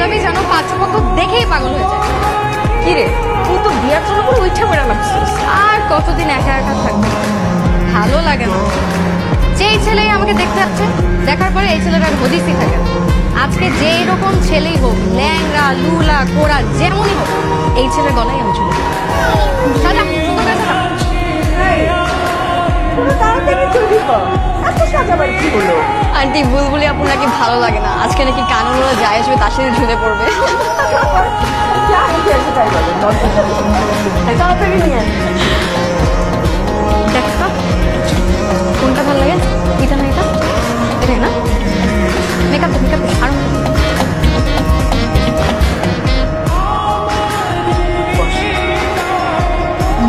পাঞ্জাবি যেন পাত্রপক্ষ দেখেই পাগল হয়ে যায়। কিরে তুই তো বিয়ার জন্য পুরো উঠে বেড়া লাগছিস। আর কতদিন একা একা থাকবে, ভালো লাগে না। যেই ছেলেই আমাকে দেখতে যাচ্ছে, দেখার পরে এই ছেলেটার হদিসই থাকে না। আজকে যেই রকম ছেলেই হোক, ল্যাংড়া লুলা কোড়া যেমনই হোক, এই ছেলের গলায় আমি চলে যাবো। সাজা, সুন্দর করে সাজা। আন্টি বুলবুলি আপু নাকি ভালো লাগে না, আজকে নাকি কানের ওরা যায় আসবে তার সাথে ঝুলে পড়বে। দেখ তো, কোনটা ভালো লাগে? এটা না এটা? এটাই না? মেকআপ মেকআপ আরো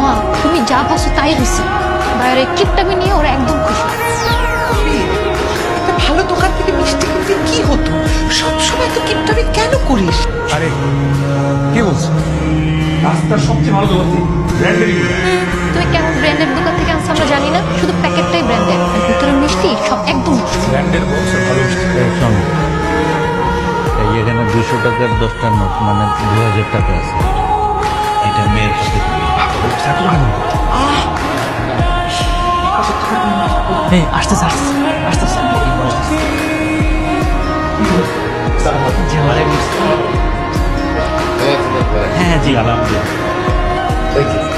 মা, তুমি যা ভাবছো তাই হয়েছে। বাইরে কিপটামি নিয়ে ওরা একদম খুশি। ভালো দোকান থেকে মিষ্টি কিনতে কি হতো, সবসময় তো কিপটামি কেন করিস? আরে কি বলছো? রাস্তার সবচেয়ে ভালো দোকান থেকে ব্র্যান্ডেরই। তুই কেমন ব্র্যান্ডের দোকান থেকে আনছো আমরা জানি না, শুধু প্যাকেটটাই ব্র্যান্ডের, ভিতরে মিষ্টি সব একদম ব্র্যান্ডের বলছো ভালো মিষ্টি। শোন, এই এখানে 200 টাকার 10টা নোট মানে 2000 টাকা আছে। এটা মেয়ের হাতে দিবি। এই আসতেছে আসতেছে আসতেছে হ্যাঁ জি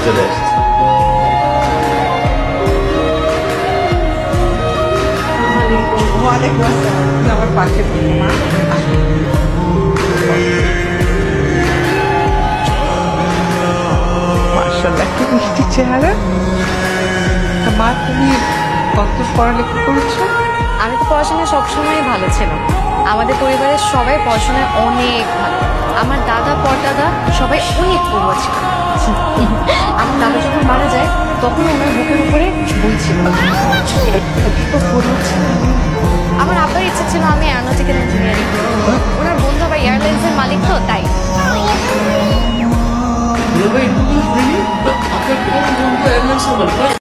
চলে আসছে। ওয়ালাইকুম আসসালাম, আমার পাশে বসো মা। মাশাআল্লাহ কি মিষ্টি চেহারা। মা তুমি কত পড়ালেখা করেছো? আমি তো পড়াশোনায় সবসময় ভালো ছিলাম। আমাদের পরিবারের সবাই পড়াশোনায় অনেক ভালো। আমার দাদা পরদাদা সবাই অনেক পড়ুয়া ছিল। আমার দাদা যখন মারা যায় তখন ওনার বুকের উপরে বই ছিল। আমার আব্বার ইচ্ছা ছিল আমি অ্যারোনটিক্যাল ইঞ্জিনিয়ারিং করব। ওনার বন্ধু আবার এয়ারলাইন্সের মালিক তো তাই। আপনার কোন বন্ধু এয়ারলাইন্সের মালিক?